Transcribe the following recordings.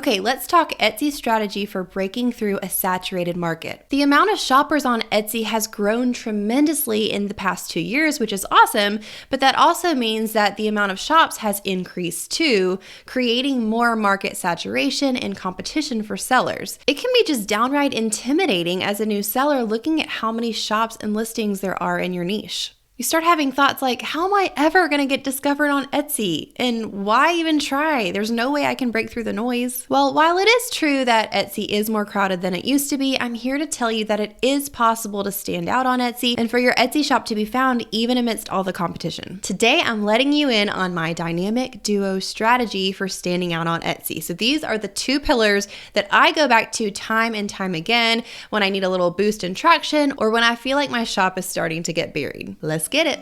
Okay, let's talk Etsy strategy for breaking through a saturated market. The amount of shoppers on Etsy has grown tremendously in the past 2 years, which is awesome, but that also means that the amount of shops has increased too, creating more market saturation and competition for sellers. It can be just downright intimidating as a new seller looking at how many shops and listings there are in your niche. You start having thoughts like, how am I ever going to get discovered on Etsy? And why even try? There's no way I can break through the noise. Well, while it is true that Etsy is more crowded than it used to be, I'm here to tell you that it is possible to stand out on Etsy and for your Etsy shop to be found even amidst all the competition. Today, I'm letting you in on my dynamic duo strategy for standing out on Etsy. So these are the 2 pillars that I go back to time and time again when I need a little boost in traction or when I feel like my shop is starting to get buried. Let's get it.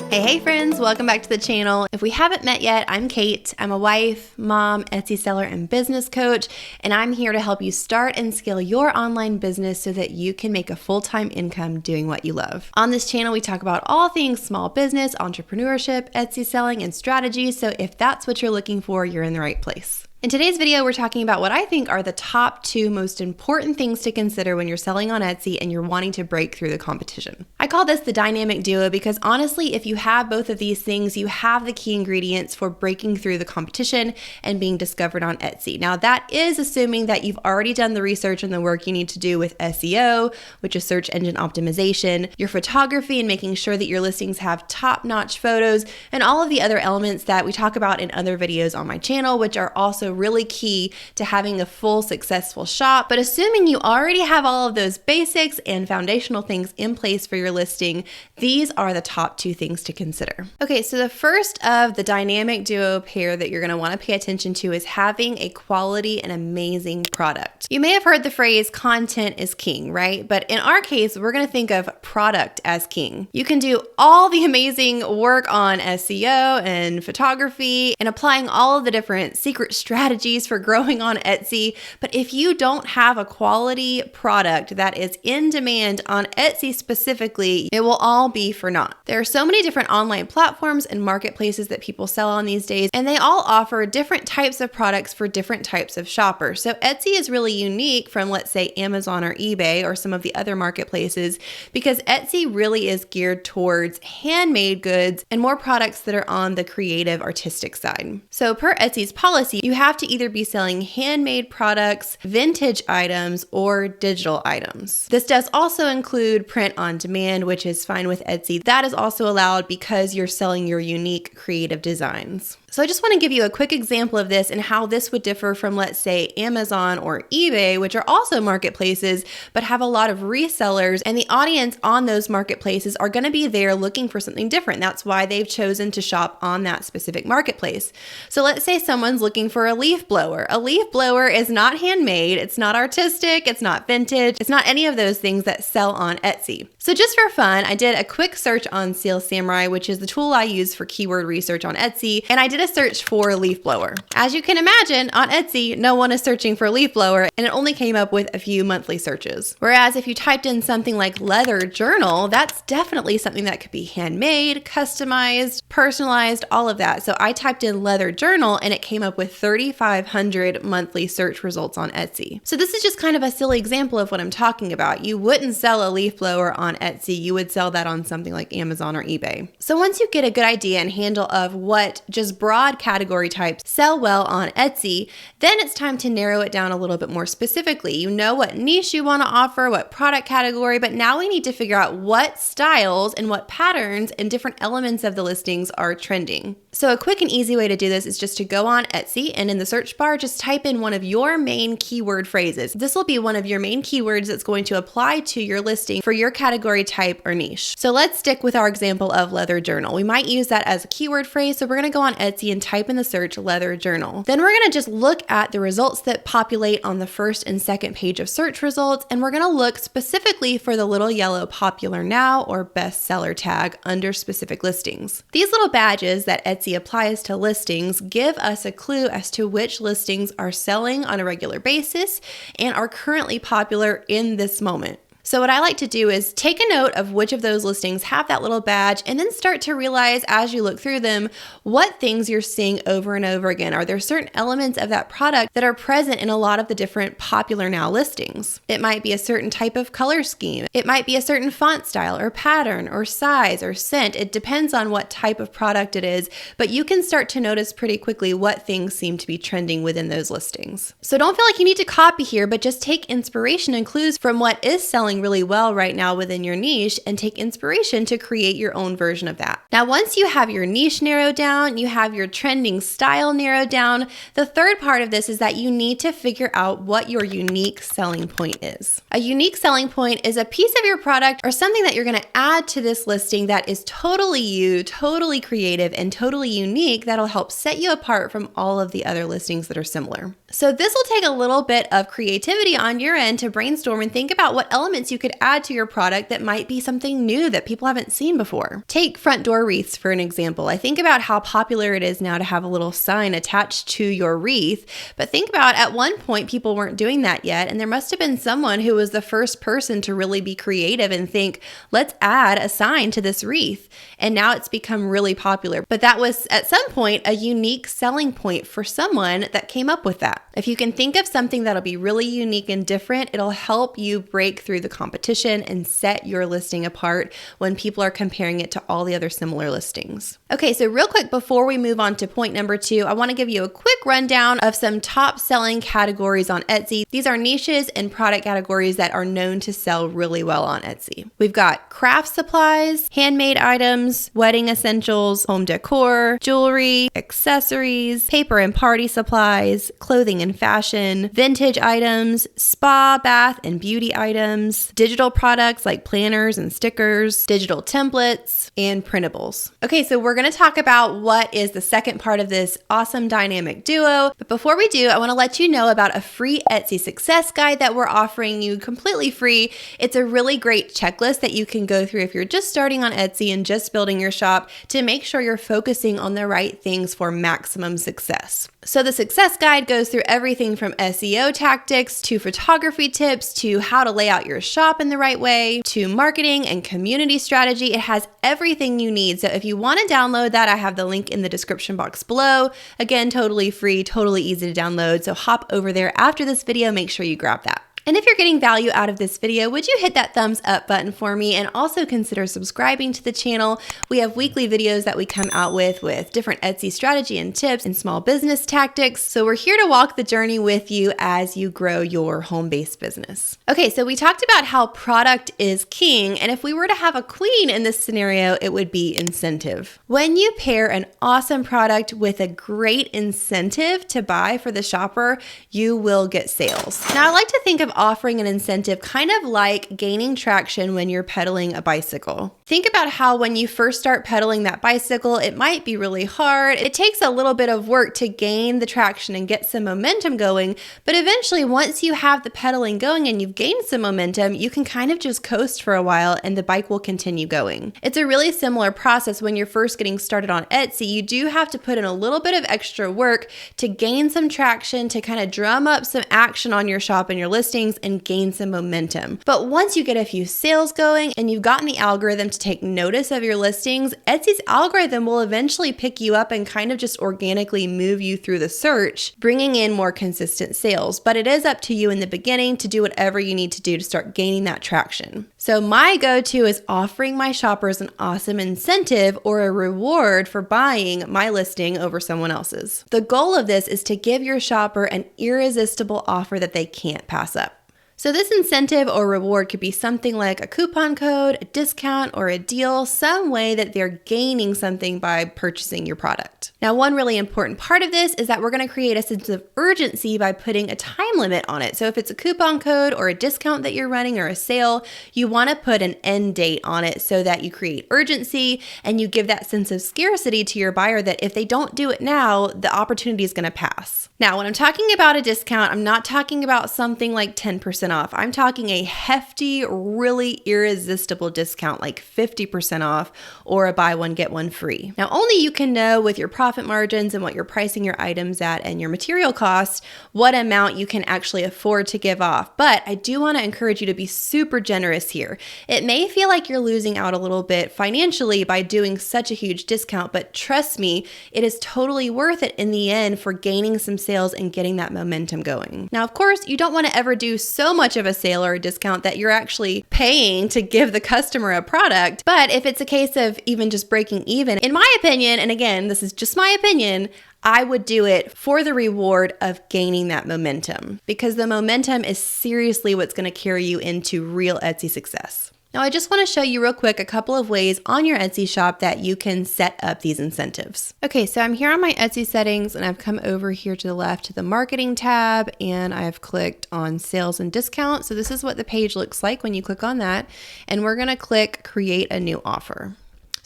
Hey friends, welcome back to the channel. If we haven't met yet, I'm Kate. I'm a wife, mom, Etsy seller, and business coach, and I'm here to help you start and scale your online business so that you can make a full-time income doing what you love. On this channel, we talk about all things small business, entrepreneurship, Etsy selling, and strategy, so if that's what you're looking for, you're in the right place. In today's video, we're talking about what I think are the top 2 most important things to consider when you're selling on Etsy and you're wanting to break through the competition. I call this the dynamic duo because honestly, if you have both of these things, you have the key ingredients for breaking through the competition and being discovered on Etsy. Now, that is assuming that you've already done the research and the work you need to do with SEO, which is search engine optimization, your photography and making sure that your listings have top-notch photos, and all of the other elements that we talk about in other videos on my channel, which are also really key to having a full successful shop. But assuming you already have all of those basics and foundational things in place for your listing, these are the top 2 things to consider. Okay, so the first of the dynamic duo pair that you're going to want to pay attention to is having a quality and amazing product. You may have heard the phrase content is king, right? But in our case, we're going to think of product as king. You can do all the amazing work on SEO and photography and applying all of the different secret strategies for growing on Etsy, but if you don't have a quality product that is in demand on Etsy specifically, it will all be for naught. There are so many different online platforms and marketplaces that people sell on these days, and they all offer different types of products for different types of shoppers. So Etsy is really unique from, let's say, Amazon or eBay or some of the other marketplaces because Etsy really is geared towards handmade goods and more products that are on the creative, artistic side. So per Etsy's policy, you have to either be selling handmade products, vintage items, or digital items. This does also include print on demand, which is fine with Etsy. That is also allowed because you're selling your unique creative designs. So I just want to give you a quick example of this and how this would differ from, let's say, Amazon or eBay, which are also marketplaces, but have a lot of resellers, and the audience on those marketplaces are going to be there looking for something different. That's why they've chosen to shop on that specific marketplace. So let's say someone's looking for a leaf blower. A leaf blower is not handmade, it's not artistic, it's not vintage, it's not any of those things that sell on Etsy. So just for fun, I did a quick search on Sales Samurai, which is the tool I use for keyword research on Etsy, and I did a search for leaf blower. As you can imagine, on Etsy, no one is searching for leaf blower, and it only came up with a few monthly searches. Whereas if you typed in something like leather journal, that's definitely something that could be handmade, customized, personalized, all of that. So I typed in leather journal and it came up with 3,500 monthly search results on Etsy. So this is just kind of a silly example of what I'm talking about. You wouldn't sell a leaf blower on Etsy. You would sell that on something like Amazon or eBay. So once you get a good idea and handle of what just broad category types sell well on Etsy, then it's time to narrow it down a little bit more specifically. You know what niche you want to offer, what product category, but now we need to figure out what styles and what patterns and different elements of the listings are trending. So a quick and easy way to do this is just to go on Etsy and in the search bar, just type in one of your main keyword phrases. This will be one of your main keywords that's going to apply to your listing for your category type or niche. So let's stick with our example of leather journal. We might use that as a keyword phrase. So we're going to go on Etsy and type in the search leather journal. Then we're going to just look at the results that populate on the first and second page of search results. And we're going to look specifically for the little yellow popular now or bestseller tag under specific listings. These little badges that Etsy applies to listings give us a clue as to which listings are selling on a regular basis and are currently popular in this moment. So what I like to do is take a note of which of those listings have that little badge and then start to realize as you look through them what things you're seeing over and over again. Are there certain elements of that product that are present in a lot of the different popular now listings? It might be a certain type of color scheme. It might be a certain font style or pattern or size or scent. It depends on what type of product it is, but you can start to notice pretty quickly what things seem to be trending within those listings. So don't feel like you need to copy here, but just take inspiration and clues from what is selling really well right now within your niche and take inspiration to create your own version of that. Now, once you have your niche narrowed down, you have your trending style narrowed down, the third part of this is that you need to figure out what your unique selling point is. A unique selling point is a piece of your product or something that you're going to add to this listing that is totally you, totally creative, and totally unique that'll help set you apart from all of the other listings that are similar. So this will take a little bit of creativity on your end to brainstorm and think about what elements you could add to your product that might be something new that people haven't seen before. Take front door wreaths for an example. I think about how popular it is now to have a little sign attached to your wreath, but think about at one point people weren't doing that yet, and there must have been someone who was the first person to really be creative and think, let's add a sign to this wreath. And now it's become really popular. But that was at some point a unique selling point for someone that came up with that. If you can think of something that'll be really unique and different, it'll help you break through the competition and set your listing apart when people are comparing it to all the other similar listings. Okay, so real quick before we move on to point number 2, I want to give you a quick rundown of some top selling categories on Etsy. These are niches and product categories that are known to sell really well on Etsy. We've got craft supplies, handmade items, wedding essentials, home decor, jewelry, accessories, paper and party supplies, clothing and fashion, vintage items, spa, bath, and beauty items, digital products like planners and stickers, digital templates, and printables. Okay, so we're going to talk about what is the second part of this awesome dynamic duo. But before we do, I want to let you know about a free Etsy success guide that we're offering you completely free. It's a really great checklist that you can go through if you're just starting on Etsy and just building your shop to make sure you're focusing on the right things for maximum success. So the success guide goes through everything from SEO tactics to photography tips to how to lay out your shop in the right way to marketing and community strategy. It has everything you need. So if you want to download that, I have the link in the description box below. Again, totally free, totally easy to download. So hop over there after this video. Make sure you grab that. And if you're getting value out of this video, would you hit that thumbs up button for me and also consider subscribing to the channel? We have weekly videos that we come out with different Etsy strategy and tips and small business tactics. So we're here to walk the journey with you as you grow your home-based business. Okay, so we talked about how product is king, and if we were to have a queen in this scenario, it would be incentive. When you pair an awesome product with a great incentive to buy for the shopper, you will get sales. Now, I like to think of offering an incentive kind of like gaining traction when you're pedaling a bicycle. Think about how when you first start pedaling that bicycle, it might be really hard. It takes a little bit of work to gain the traction and get some momentum going, but eventually once you have the pedaling going and you've gained some momentum, you can kind of just coast for a while and the bike will continue going. It's a really similar process when you're first getting started on Etsy. You do have to put in a little bit of extra work to gain some traction, to kind of drum up some action on your shop and your listing and gain some momentum. But once you get a few sales going and you've gotten the algorithm to take notice of your listings, Etsy's algorithm will eventually pick you up and kind of just organically move you through the search, bringing in more consistent sales. But it is up to you in the beginning to do whatever you need to do to start gaining that traction. So my go-to is offering my shoppers an awesome incentive or a reward for buying my listing over someone else's. The goal of this is to give your shopper an irresistible offer that they can't pass up. So this incentive or reward could be something like a coupon code, a discount, or a deal, some way that they're gaining something by purchasing your product. Now, one really important part of this is that we're going to create a sense of urgency by putting a time limit on it. So if it's a coupon code or a discount that you're running or a sale, you want to put an end date on it so that you create urgency and you give that sense of scarcity to your buyer that if they don't do it now, the opportunity is going to pass. Now, when I'm talking about a discount, I'm not talking about something like 10% 50% off. I'm talking a hefty, really irresistible discount like 50% off or a buy one, get one free. Now, only you can know with your profit margins and what you're pricing your items at and your material costs, what amount you can actually afford to give off. But I do want to encourage you to be super generous here. It may feel like you're losing out a little bit financially by doing such a huge discount, but trust me, it is totally worth it in the end for gaining some sales and getting that momentum going. Now, of course, you don't want to ever do so much of a sale or a discount that you're actually paying to give the customer a product. But if it's a case of even just breaking even, in my opinion, and again, this is just my opinion, I would do it for the reward of gaining that momentum, because the momentum is seriously what's going to carry you into real Etsy success. Now, I just want to show you real quick a couple of ways on your Etsy shop that you can set up these incentives. Okay, so I'm here on my Etsy settings and I've come over here to the left to the marketing tab and I've clicked on sales and discount. So this is what the page looks like when you click on that. And we're going to click create a new offer.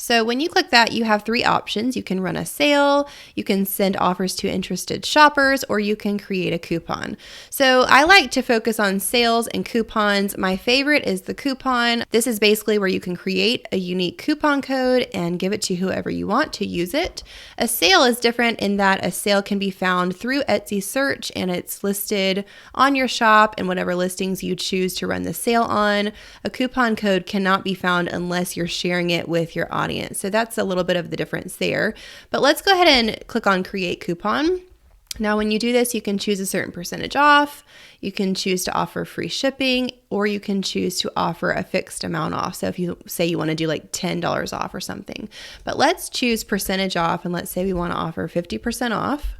So when you click that, you have three options. You can run a sale, you can send offers to interested shoppers, or you can create a coupon. So I like to focus on sales and coupons. My favorite is the coupon. This is basically where you can create a unique coupon code and give it to whoever you want to use it. A sale is different in that a sale can be found through Etsy search and it's listed on your shop and whatever listings you choose to run the sale on. A coupon code cannot be found unless you're sharing it with your audience. So that's a little bit of the difference there. But let's go ahead and click on create coupon. Now, when you do this, you can choose a certain percentage off, you can choose to offer free shipping, or you can choose to offer a fixed amount off. So if you say you want to do like $10 off or something, but let's choose percentage off. And let's say we want to offer 50% off.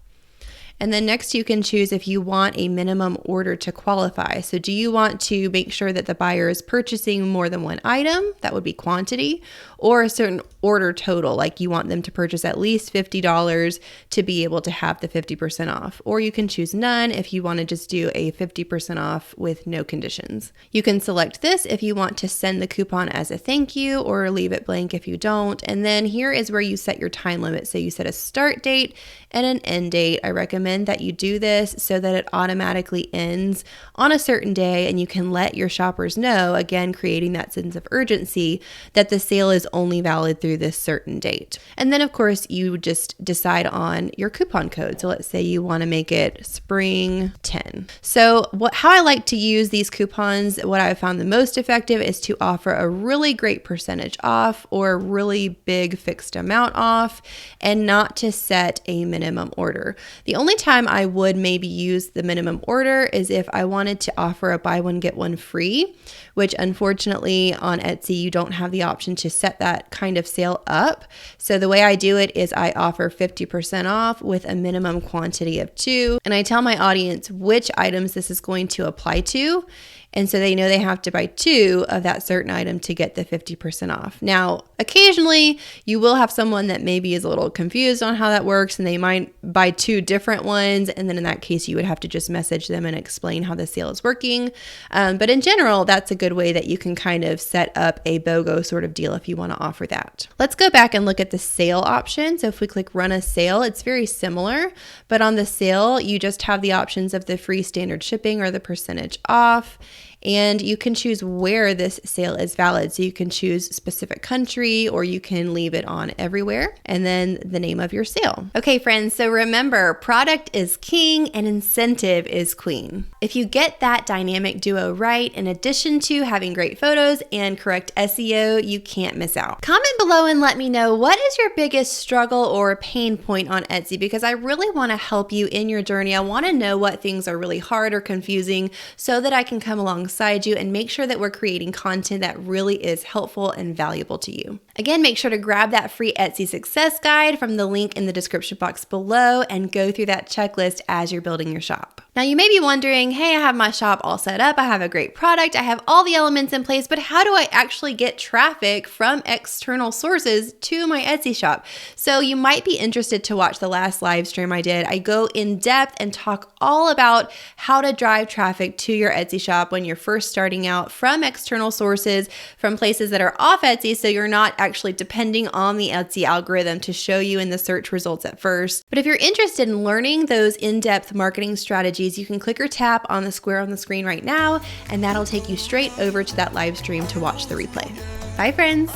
And then next you can choose if you want a minimum order to qualify. So do you want to make sure that the buyer is purchasing more than one item? That would be quantity, or a certain order total, like you want them to purchase at least $50 to be able to have the 50% off. Or you can choose none if you want to just do a 50% off with no conditions. You can select this if you want to send the coupon as a thank you, or leave it blank if you don't. And then here is where you set your time limit. So you set a start date and an end date. I recommend that you do this so that it automatically ends on a certain day and you can let your shoppers know, again, creating that sense of urgency, that the sale is only valid through this certain date. And then of course you just decide on your coupon code. So let's say you want to make it spring 10. So how I like to use these coupons, what I've found the most effective is to offer a really great percentage off or a really big fixed amount off, and not to set a minimum order. The only time I would maybe use the minimum order is if I wanted to offer a buy one, get one free, which unfortunately on Etsy, you don't have the option to set that kind of sale up. So the way I do it is I offer 50% off with a minimum quantity of 2. And I tell my audience which items this is going to apply to. And so they know they have to buy 2 of that certain item to get the 50% off. Now, occasionally you will have someone that maybe is a little confused on how that works and they might buy 2 different ones. And then in that case, you would have to just message them and explain how the sale is working. But in general, that's a good way that you can kind of set up a BOGO sort of deal if you want to offer that. Let's go back and look at the sale option. So if we click run a sale, it's very similar, but on the sale, you just have the options of the free standard shipping or the percentage off. And you can choose where this sale is valid. So you can choose specific country or you can leave it on everywhere, and then the name of your sale. Okay, friends, so remember, product is king and incentive is queen. If you get that dynamic duo right, in addition to having great photos and correct SEO, you can't miss out. Comment below and let me know, what is your biggest struggle or pain point on Etsy? Because I really want to help you in your journey. I want to know what things are really hard or confusing so that I can come alongside you and make sure that we're creating content that really is helpful and valuable to you. Again, make sure to grab that free Etsy success guide from the link in the description box below and go through that checklist as you're building your shop. Now you may be wondering, hey, I have my shop all set up, I have a great product, I have all the elements in place, but how do I actually get traffic from external sources to my Etsy shop? So you might be interested to watch the last live stream I did. I go in depth and talk all about how to drive traffic to your Etsy shop when you're first starting out from external sources, from places that are off Etsy, so you're not actually depending on the Etsy algorithm to show you in the search results at first. But if you're interested in learning those in-depth marketing strategies, you can click or tap on the square on the screen right now, and that'll take you straight over to that live stream to watch the replay. Bye, friends.